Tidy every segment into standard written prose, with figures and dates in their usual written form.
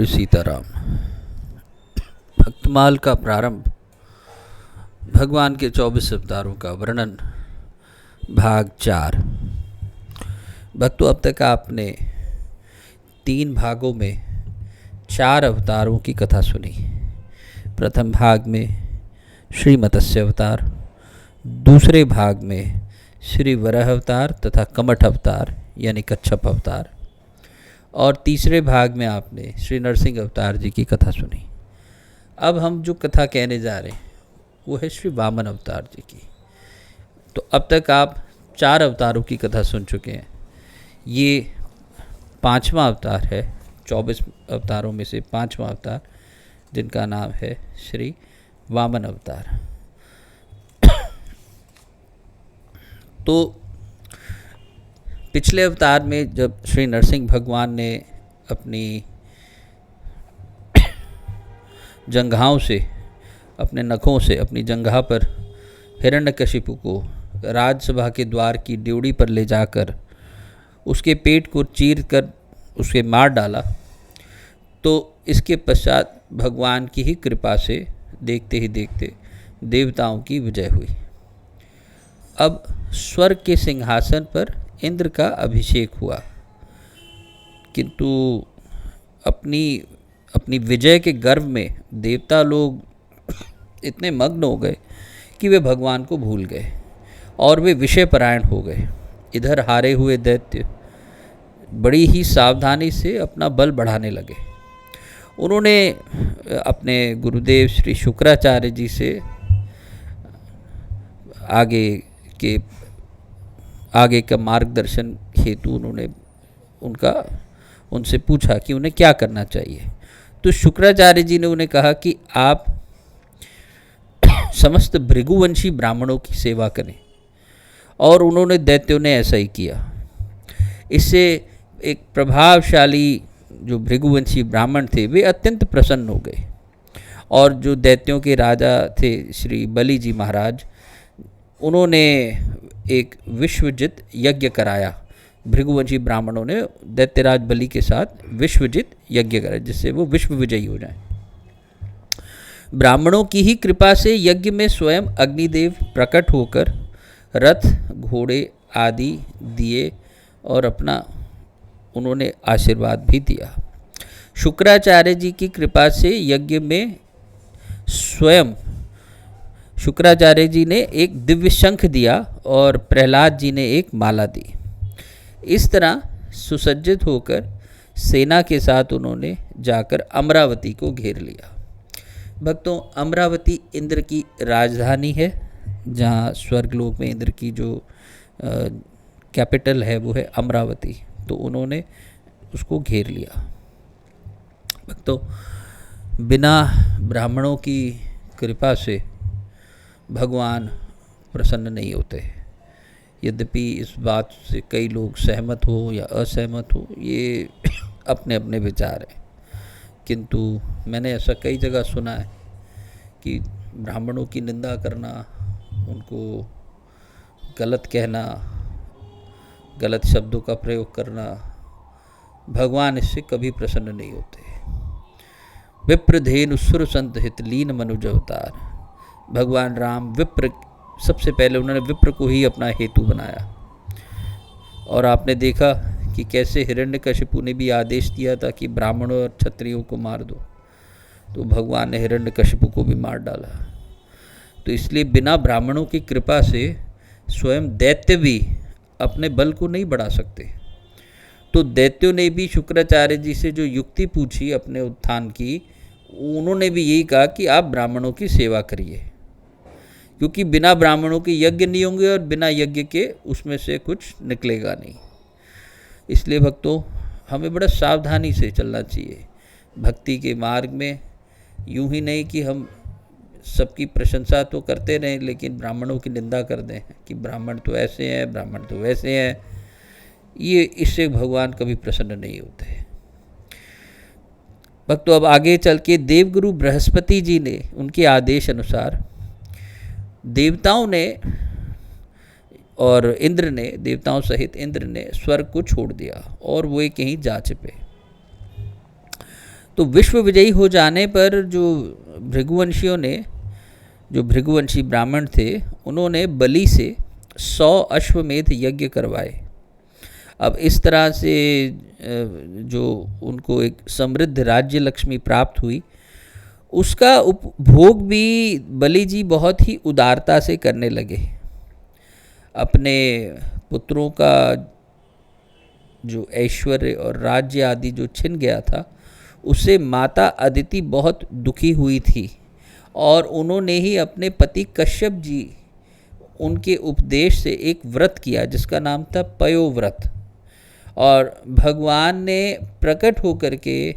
श्री सीताराम। भक्तमाल का प्रारंभ, भगवान के 24 अवतारों का वर्णन, भाग 4। भक्तों, अब तक आपने 3 भागों में 4 अवतारों की कथा सुनी। प्रथम भाग में श्री मत्स्य अवतार, दूसरे भाग में श्री वराह अवतार तथा कमठ अवतार यानी कच्छप अवतार, और तीसरे भाग में आपने श्री नरसिंह अवतार जी की कथा सुनी। अब हम जो कथा कहने जा रहे हैं वो है श्री वामन अवतार जी की। तो अब तक आप 4 अवतारों की कथा सुन चुके हैं। ये 5वां अवतार है, 24 अवतारों में से 5वां अवतार, जिनका नाम है श्री वामन अवतार। तो पिछले अवतार में जब श्री नरसिंह भगवान ने अपनी जंघाओं से, अपने नखों से अपनी जंघा पर हिरण्यकशिपु को राजसभा के द्वार की ड्योढ़ी पर ले जाकर उसके पेट को चीर कर उसे मार डाला, तो इसके पश्चात भगवान की ही कृपा से देखते ही देखते देवताओं की विजय हुई। अब स्वर्ग के सिंहासन पर इंद्र का अभिषेक हुआ, किंतु अपनी विजय के गर्व में देवता लोग इतने मग्न हो गए कि वे भगवान को भूल गए और वे विषय परायण हो गए। इधर हारे हुए दैत्य बड़ी ही सावधानी से अपना बल बढ़ाने लगे। उन्होंने अपने गुरुदेव श्री शुक्राचार्य जी से आगे का मार्गदर्शन हेतु उन्होंने उनसे पूछा कि उन्हें क्या करना चाहिए। तो शुक्राचार्य जी ने उन्हें कहा कि आप समस्त भृगुवंशी ब्राह्मणों की सेवा करें, और उन्होंने दैत्यों ने ऐसा ही किया। इससे एक प्रभावशाली जो भृगुवंशी ब्राह्मण थे वे अत्यंत प्रसन्न हो गए, और जो दैत्यों के राजा थे श्री बलि जी महाराज, उन्होंने एक विश्वजित यज्ञ कराया। भृगुवंशी ब्राह्मणों ने दैत्यराज बलि के साथ विश्वजित यज्ञ कराया, जिससे वो विश्व विजयी हो जाए। ब्राह्मणों की ही कृपा से यज्ञ में स्वयं अग्निदेव प्रकट होकर रथ, घोड़े आदि दिए और अपना उन्होंने आशीर्वाद भी दिया। शुक्राचार्य जी की कृपा से यज्ञ में स्वयं शुक्राचार्य जी ने एक दिव्य शंख दिया और प्रहलाद जी ने एक माला दी। इस तरह सुसज्जित होकर सेना के साथ उन्होंने जाकर अमरावती को घेर लिया। भक्तों, अमरावती इंद्र की राजधानी है, जहाँ स्वर्गलोक में इंद्र की जो कैपिटल है वो है अमरावती। तो उन्होंने उसको घेर लिया। भक्तों, बिना ब्राह्मणों की कृपा से भगवान प्रसन्न नहीं होते। यद्यपि इस बात से कई लोग सहमत हो या असहमत हो, ये अपने अपने विचार हैं, किंतु मैंने ऐसा कई जगह सुना है कि ब्राह्मणों की निंदा करना, उनको गलत कहना, गलत शब्दों का प्रयोग करना, भगवान इससे कभी प्रसन्न नहीं होते। विप्रधेनु सुर संत हित लीन मनुज अवतार। भगवान राम सबसे पहले उन्होंने विप्र को ही अपना हेतु बनाया, और आपने देखा कि कैसे हिरण्यकशिपु ने भी आदेश दिया था कि ब्राह्मणों और क्षत्रियों को मार दो, तो भगवान ने हिरण्यकशिपु को भी मार डाला। तो इसलिए बिना ब्राह्मणों की कृपा से स्वयं दैत्य भी अपने बल को नहीं बढ़ा सकते। तो दैत्यों ने भी शुक्राचार्य जी से जो युक्ति पूछी अपने उत्थान की, उन्होंने भी यही कहा कि आप ब्राह्मणों की सेवा करिए, क्योंकि बिना ब्राह्मणों के यज्ञ नहीं होंगे और बिना यज्ञ के उसमें से कुछ निकलेगा नहीं। इसलिए भक्तों, हमें बड़ा सावधानी से चलना चाहिए भक्ति के मार्ग में। यूं ही नहीं कि हम सबकी प्रशंसा तो करते रहें, लेकिन ब्राह्मणों की निंदा कर दें कि ब्राह्मण तो ऐसे हैं, ब्राह्मण तो वैसे हैं। इससे भगवान कभी प्रसन्न नहीं होते। भक्तों, अब आगे चल के देवगुरु बृहस्पति जी ने उनके आदेश अनुसार देवताओं ने और इंद्र ने, देवताओं सहित इंद्र ने स्वर्ग को छोड़ दिया और वो कहीं जा छिपे। तो विश्व विजयी हो जाने पर जो भृगुवंशियों ने, जो भृगुवंशी ब्राह्मण थे, उन्होंने बलि से 100 अश्वमेध यज्ञ करवाए। अब इस तरह से जो उनको एक समृद्ध राज्य लक्ष्मी प्राप्त हुई, उसका उपभोग भी बलि जी बहुत ही उदारता से करने लगे। अपने पुत्रों का जो ऐश्वर्य और राज्य आदि जो छिन गया था, उससे माता अदिति बहुत दुखी हुई थी और उन्होंने ही अपने पति कश्यप जी, उनके उपदेश से एक व्रत किया जिसका नाम था पयोव्रत। और भगवान ने प्रकट होकर के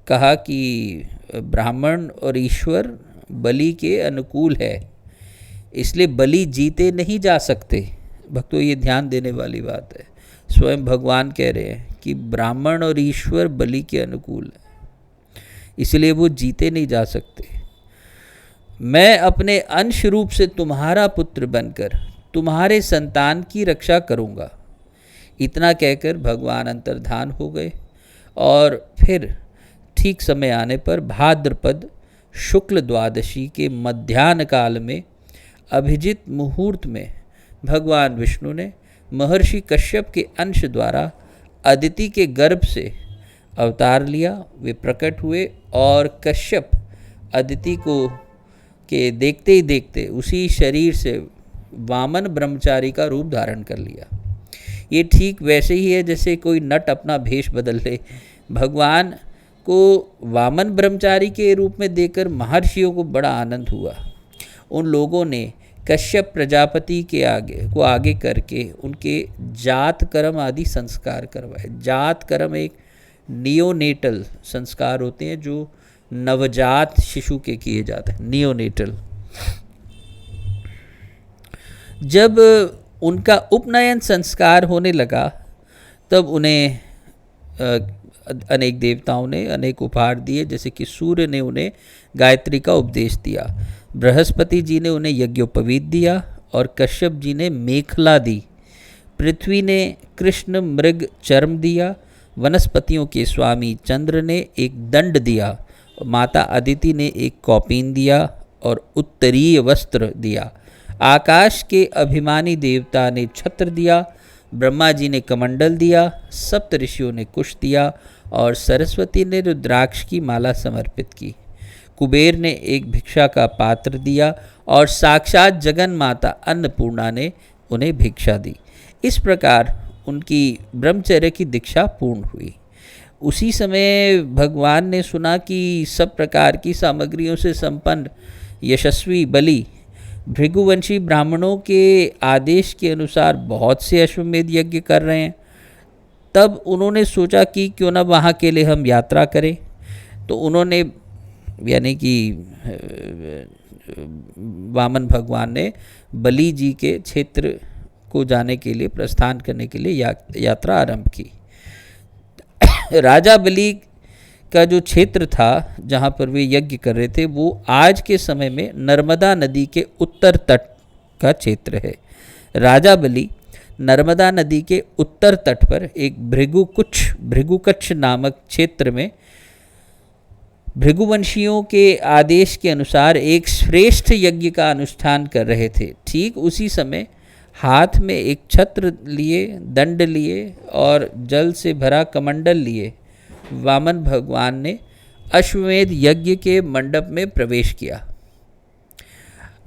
कहा कि ब्राह्मण और ईश्वर बलि के अनुकूल है, इसलिए बलि जीते नहीं जा सकते। भक्तों, ये ध्यान देने वाली बात है। स्वयं भगवान कह रहे हैं कि ब्राह्मण और ईश्वर बलि के अनुकूल है, इसलिए वो जीते नहीं जा सकते। मैं अपने अंश रूप से तुम्हारा पुत्र बनकर तुम्हारे संतान की रक्षा करूँगा। इतना कहकर भगवान अंतर्धान हो गए और फिर ठीक समय आने पर भाद्रपद शुक्ल द्वादशी के मध्याह्न काल में अभिजित मुहूर्त में भगवान विष्णु ने महर्षि कश्यप के अंश द्वारा अदिति के गर्भ से अवतार लिया। वे प्रकट हुए और कश्यप अदिति को के देखते ही देखते उसी शरीर से वामन ब्रह्मचारी का रूप धारण कर लिया। ये ठीक वैसे ही है जैसे कोई नट अपना भेष बदल ले। भगवान को वामन ब्रह्मचारी के रूप में देखकर महर्षियों को बड़ा आनंद हुआ। उन लोगों ने कश्यप प्रजापति के आगे करके उनके जात कर्म आदि संस्कार करवाए। जात कर्म एक नियोनेटल संस्कार होते हैं जो नवजात शिशु के किए जाते हैं, नियोनेटल। जब उनका उपनयन संस्कार होने लगा तब उन्हें अनेक देवताओं ने अनेक उपहार दिए, जैसे कि सूर्य ने उन्हें गायत्री का उपदेश दिया, बृहस्पति जी ने उन्हें यज्ञोपवीत दिया और कश्यप जी ने मेखला दी। पृथ्वी ने कृष्ण मृग चर्म दिया, वनस्पतियों के स्वामी चंद्र ने एक दंड दिया, माता अदिति ने एक कौपीन दिया और उत्तरीय वस्त्र दिया। आकाश के अभिमानी देवता ने छत्र दिया, ब्रह्मा जी ने कमंडल दिया, सप्त ऋषियों ने कुश दिया और सरस्वती ने रुद्राक्ष की माला समर्पित की। कुबेर ने एक भिक्षा का पात्र दिया और साक्षात जगन माता अन्नपूर्णा ने उन्हें भिक्षा दी। इस प्रकार उनकी ब्रह्मचर्य की दीक्षा पूर्ण हुई। उसी समय भगवान ने सुना कि सब प्रकार की सामग्रियों से संपन्न यशस्वी बलि भृगुवंशी ब्राह्मणों के आदेश के अनुसार बहुत से अश्वमेध यज्ञ कर रहे हैं। तब उन्होंने सोचा कि क्यों ना वहाँ के लिए हम यात्रा करें। तो उन्होंने, यानी कि वामन भगवान ने बलि जी के क्षेत्र को जाने के लिए, प्रस्थान करने के लिए यात्रा आरंभ की। राजा बलि का जो क्षेत्र था जहाँ पर वे यज्ञ कर रहे थे, वो आज के समय में नर्मदा नदी के उत्तर तट का क्षेत्र है। राजा बलि नर्मदा नदी के उत्तर तट पर एक भृगुकच्छ नामक क्षेत्र में भृगुवंशियों के आदेश के अनुसार एक श्रेष्ठ यज्ञ का अनुष्ठान कर रहे थे। ठीक उसी समय हाथ में एक छत्र लिए, दंड लिए और जल से भरा कमंडल लिए वामन भगवान ने अश्वमेध यज्ञ के मंडप में प्रवेश किया।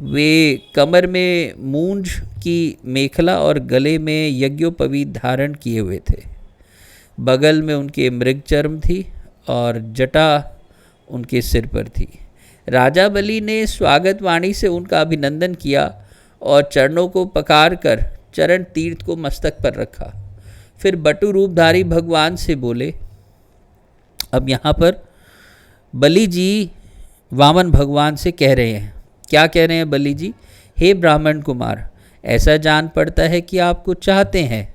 वे कमर में मूंज की मेखला और गले में यज्ञोपवीत धारण किए हुए थे। बगल में उनके मृगचर्म थी और जटा उनके सिर पर थी। राजा बलि ने स्वागत वाणी से उनका अभिनंदन किया और चरणों को पकार कर चरण तीर्थ को मस्तक पर रखा। फिर बटु रूपधारी भगवान से बोले। अब यहाँ पर बलि जी वामन भगवान से कह रहे हैं, क्या कह रहे हैं बलि जी? हे ब्राह्मण कुमार, ऐसा जान पड़ता है कि आप कुछ चाहते हैं।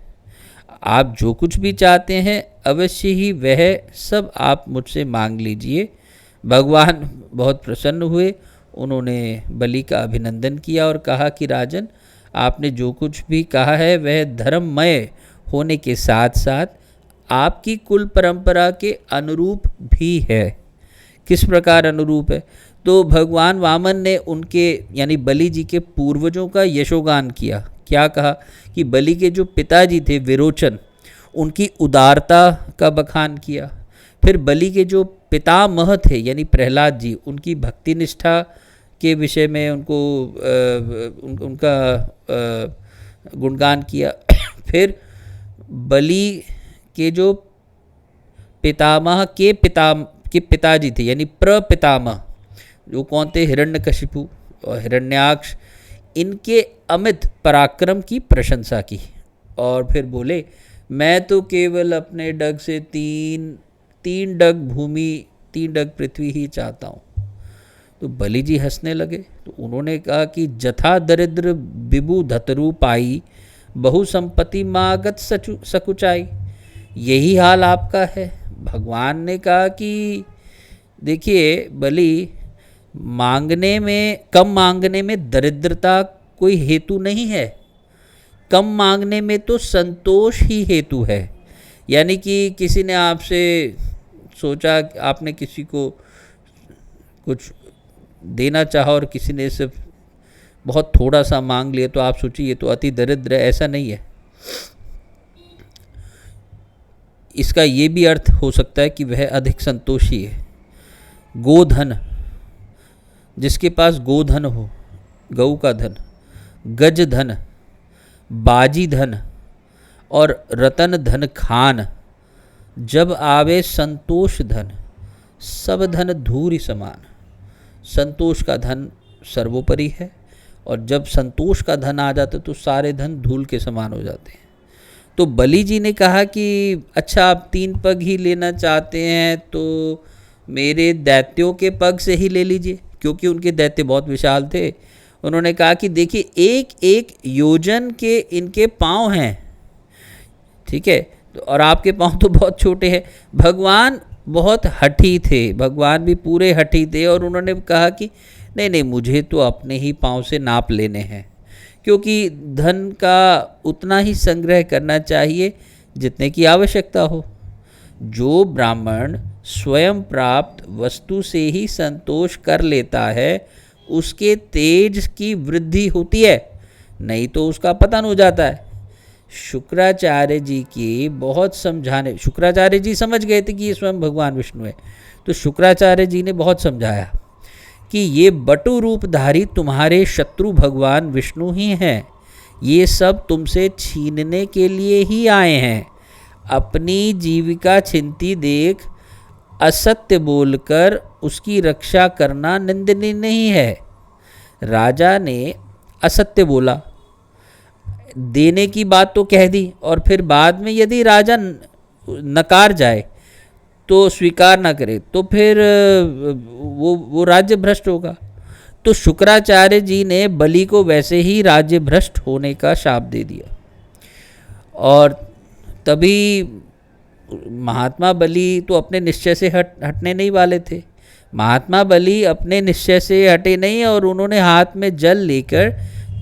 आप जो कुछ भी चाहते हैं अवश्य ही वह सब आप मुझसे मांग लीजिए। भगवान बहुत प्रसन्न हुए। उन्होंने बलि का अभिनंदन किया और कहा कि राजन, आपने जो कुछ भी कहा है वह धर्ममय होने के साथ साथ आपकी कुल परंपरा के अनुरूप भी है। किस प्रकार अनुरूप है? तो भगवान वामन ने उनके यानी बलि जी के पूर्वजों का यशोगान किया। क्या कहा कि बलि के जो पिताजी थे विरोचन, उनकी उदारता का बखान किया। फिर बलि के जो पितामह थे यानी प्रहलाद जी, उनकी भक्ति निष्ठा के विषय में उनका गुणगान किया। फिर बलि के जो पितामह के पिताजी थे यानी प्रपितामह, जो कौन थे? हिरण्यकशिपु और हिरण्याक्ष, इनके अमित पराक्रम की प्रशंसा की। और फिर बोले, मैं तो केवल अपने डग से तीन डग भूमि, 3 डग पृथ्वी ही चाहता हूँ। तो बलि जी हंसने लगे। तो उन्होंने कहा कि जथा दरिद्र विभु धतरु पाई, बहु संपत्ति मागत सकुचाई। यही हाल आपका है। भगवान ने कहा कि देखिए बलि, कम मांगने में दरिद्रता कोई हेतु नहीं है। कम मांगने में तो संतोष ही हेतु है। यानी कि किसी ने आपसे सोचा, आपने किसी को कुछ देना चाहा और किसी ने सिर्फ बहुत थोड़ा सा मांग लिया, तो आप सोचिए ये तो अति दरिद्र है। ऐसा नहीं है। इसका ये भी अर्थ हो सकता है कि वह अधिक संतोषी है। गोधन, जिसके पास गोधन हो, गऊ का धन, गज धन, बाजी धन और रतन धन खान, जब आवे संतोष धन, सब धन धूरि समान। संतोष का धन सर्वोपरि है, और जब संतोष का धन आ जाता तो सारे धन धूल के समान हो जाते हैं। तो बलि जी ने कहा कि अच्छा, आप 3 पग ही लेना चाहते हैं तो मेरे दैत्यों के पग से ही ले लीजिए, क्योंकि उनके दैत्य बहुत विशाल थे। उन्होंने कहा कि देखिए, 1-1 योजन के इनके पाँव हैं, ठीक है, और आपके पाँव तो बहुत छोटे हैं। भगवान बहुत हठी थे, भगवान भी पूरे हठी थे, और उन्होंने कहा कि नहीं, मुझे तो अपने ही पाँव से नाप लेने हैं, क्योंकि धन का उतना ही संग्रह करना चाहिए जितने की आवश्यकता हो। जो ब्राह्मण स्वयं प्राप्त वस्तु से ही संतोष कर लेता है, उसके तेज की वृद्धि होती है, नहीं तो उसका पतन हो जाता है। शुक्राचार्य जी की बहुत समझाने, शुक्राचार्य जी समझ गए थे कि ये स्वयं भगवान विष्णु है, तो शुक्राचार्य जी ने बहुत समझाया कि ये बटु रूपधारी तुम्हारे शत्रु भगवान विष्णु ही हैं। ये सब तुमसे छीनने के लिए ही आए हैं। अपनी जीविका छिनती देख असत्य बोलकर उसकी रक्षा करना निंदनीय नहीं है। राजा ने असत्य बोला, देने की बात तो कह दी, और फिर बाद में यदि राजा नकार जाए तो स्वीकार ना करे, तो फिर वो राज्य भ्रष्ट होगा। तो शुक्राचार्य जी ने बलि को वैसे ही राज्य भ्रष्ट होने का शाप दे दिया। और तभी महात्मा बलि तो अपने निश्चय से हटने नहीं वाले थे। महात्मा बलि अपने निश्चय से हटे नहीं, और उन्होंने हाथ में जल लेकर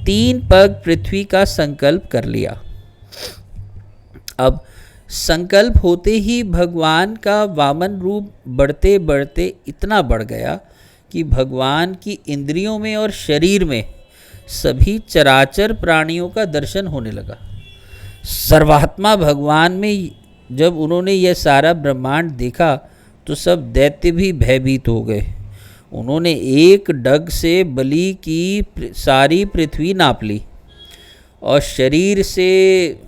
3 पग पृथ्वी का संकल्प कर लिया। अब संकल्प होते ही भगवान का वामन रूप बढ़ते बढ़ते इतना बढ़ गया कि भगवान की इंद्रियों में और शरीर में सभी चराचर प्राणियों का दर्शन होने लगा। सर्वात्मा भगवान में जब उन्होंने यह सारा ब्रह्मांड देखा तो सब दैत्य भी भयभीत हो गए। उन्होंने एक डग से बलि की सारी पृथ्वी नाप ली, और शरीर से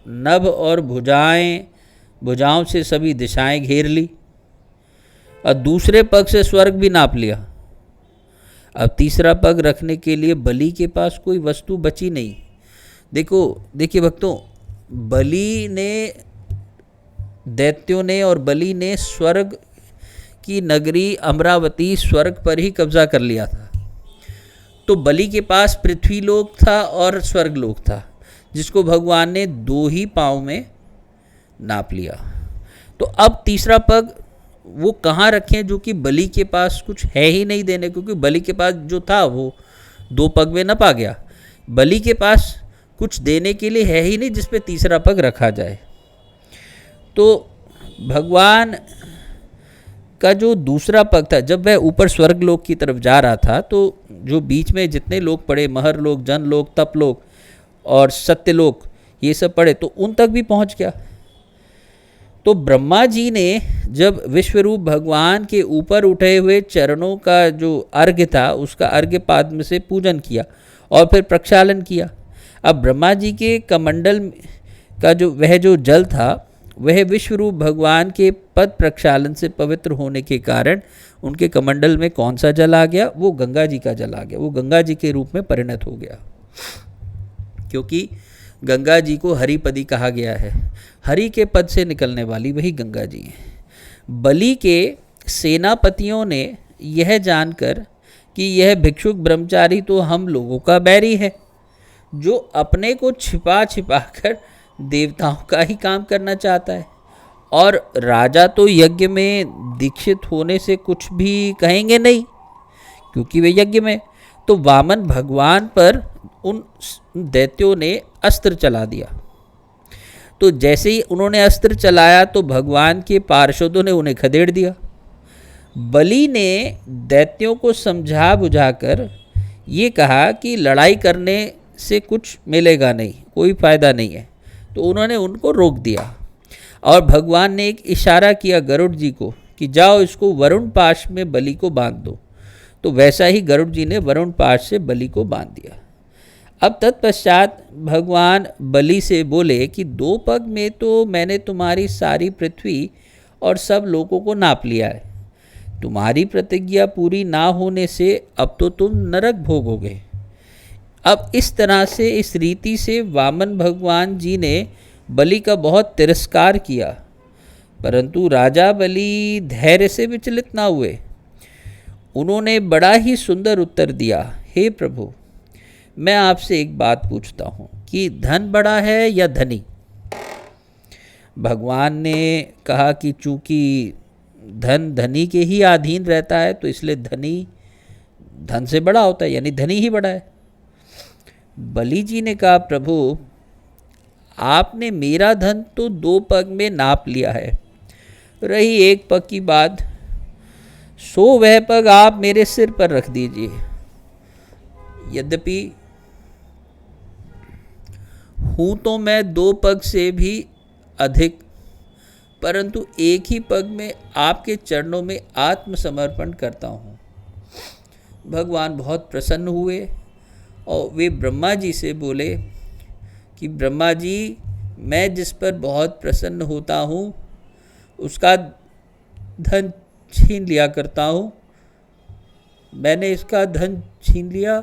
नभ और भुजाओं से सभी दिशाएं घेर ली, और दूसरे पग से स्वर्ग भी नाप लिया। अब तीसरा पग रखने के लिए बलि के पास कोई वस्तु बची नहीं। देखिए भक्तों, बलि ने, दैत्यों ने और बलि ने स्वर्ग की नगरी अमरावती स्वर्ग पर ही कब्जा कर लिया था। तो बलि के पास पृथ्वी लोक था और स्वर्ग लोक था, जिसको भगवान ने 2 ही पाँव में नाप लिया। तो अब तीसरा पग वो कहाँ रखें, जो कि बलि के पास कुछ है ही नहीं देने, क्योंकि बलि के पास जो था वो 2 पग में नपा गया। बलि के पास कुछ देने के लिए है ही नहीं जिस पे तीसरा पग रखा जाए। तो भगवान का जो दूसरा पग था, जब वह ऊपर स्वर्ग लोक की तरफ जा रहा था, तो जो बीच में जितने लोग पड़े, महर लोक, जन लोक, तप लोक और सत्य लोक, ये सब पड़े, तो उन तक भी पहुंच गया। तो ब्रह्मा जी ने जब विश्वरूप भगवान के ऊपर उठे हुए चरणों का जो अर्घ्य था, उसका अर्घ्य पाद्म से पूजन किया और फिर प्रक्षालन किया। अब ब्रह्मा जी के कमंडल का जो जल था, वह विश्वरूप भगवान के पद प्रक्षालन से पवित्र होने के कारण उनके कमंडल में कौन सा जल आ गया? वो गंगा जी का जल आ गया। वो गंगा जी के रूप में परिणत हो गया, क्योंकि गंगा जी को हरिपदी कहा गया है। हरि के पद से निकलने वाली वही गंगा जी हैं। बलि के सेनापतियों ने यह जानकर कि यह भिक्षुक ब्रह्मचारी तो हम लोगों का बैरी है, जो अपने को छिपा छिपा कर देवताओं का ही काम करना चाहता है, और राजा तो यज्ञ में दीक्षित होने से कुछ भी कहेंगे नहीं, क्योंकि वे यज्ञ में। तो वामन भगवान पर उन दैत्यों ने अस्त्र चला दिया। तो जैसे ही उन्होंने अस्त्र चलाया तो भगवान के पार्षदों ने उन्हें खदेड़ दिया। बलि ने दैत्यों को समझा बुझाकर ये कहा कि लड़ाई करने से कुछ मिलेगा नहीं, कोई फायदा नहीं है, तो उन्होंने उनको रोक दिया। और भगवान ने एक इशारा किया गरुड़ जी को कि जाओ इसको वरुण पाश में बलि को बांध दो। तो वैसा ही गरुड़ जी ने वरुण पाश से बलि को बांध दिया। अब तत्पश्चात भगवान बलि से बोले कि 2 पग में तो मैंने तुम्हारी सारी पृथ्वी और सब लोगों को नाप लिया है। तुम्हारी प्रतिज्ञा पूरी ना होने से अब तो तुम नरक भोगोगे। अब इस तरह से, इस रीति से वामन भगवान जी ने बलि का बहुत तिरस्कार किया, परंतु राजा बलि धैर्य से विचलित ना हुए। उन्होंने बड़ा ही सुंदर उत्तर दिया, हे प्रभु, मैं आपसे एक बात पूछता हूँ कि धन बड़ा है या धनी? भगवान ने कहा कि चूंकि धन धनी के ही अधीन रहता है, तो इसलिए धनी धन से बड़ा होता है, यानी धनी ही बड़ा है। बलि जी ने कहा, प्रभु आपने मेरा धन तो 2 पग में नाप लिया है, रही 1 पग की बात, सो वह पग आप मेरे सिर पर रख दीजिए। यद्यपि हूँ तो मैं 2 पग से भी अधिक, परंतु 1 ही पग में आपके चरणों में आत्मसमर्पण करता हूँ। भगवान बहुत प्रसन्न हुए और वे ब्रह्मा जी से बोले कि ब्रह्मा जी, मैं जिस पर बहुत प्रसन्न होता हूँ उसका धन छीन लिया करता हूँ। मैंने इसका धन छीन लिया,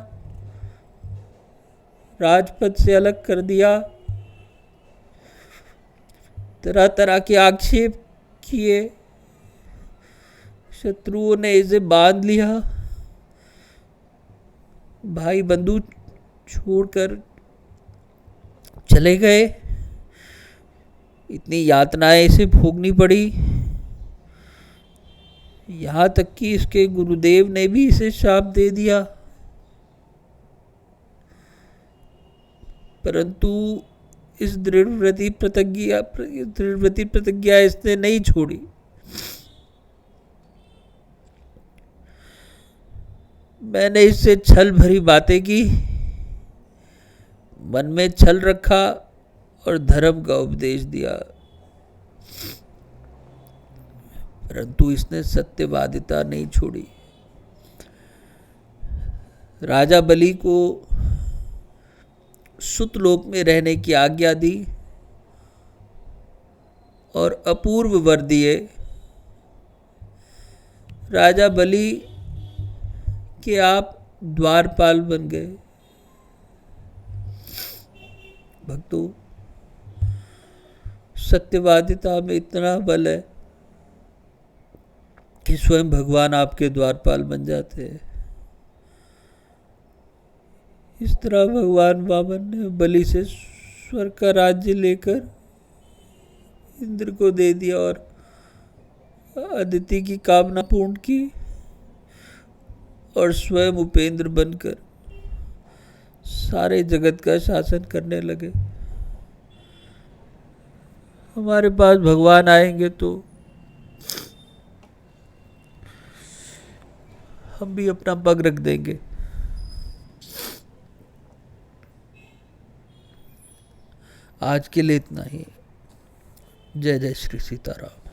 राजपद से अलग कर दिया, तरह तरह के आक्षेप किए, शत्रुओं ने इसे बांध लिया, भाई बंधु छोड़कर चले गए, इतनी यातनाएं इसे भोगनी पड़ी। यहाँ तक कि इसके गुरुदेव ने भी इसे शाप दे दिया, परंतु इस दृढ़व्रति प्रतिज्ञा इसने नहीं छोड़ी। मैंने इससे छल भरी बातें की, मन में छल रखा और धर्म का उपदेश दिया, परंतु इसने सत्यवादिता नहीं छोड़ी। राजा बलि को सुतलोक में रहने की आज्ञा दी और अपूर्व वर दिए। राजा बलि के आप द्वारपाल बन गए। भक्तों, सत्यवादिता में इतना बल है कि स्वयं भगवान आपके द्वारपाल बन जाते हैं। इस तरह भगवान वामन ने बलि से स्वर्ग का राज्य लेकर इंद्र को दे दिया और अदिति की कामना पूर्ण की और स्वयं उपेंद्र बनकर सारे जगत का शासन करने लगे। हमारे पास भगवान आएंगे तो हम भी अपना पग रख देंगे। आज के लिए इतना ही। जय जय श्री सीताराम।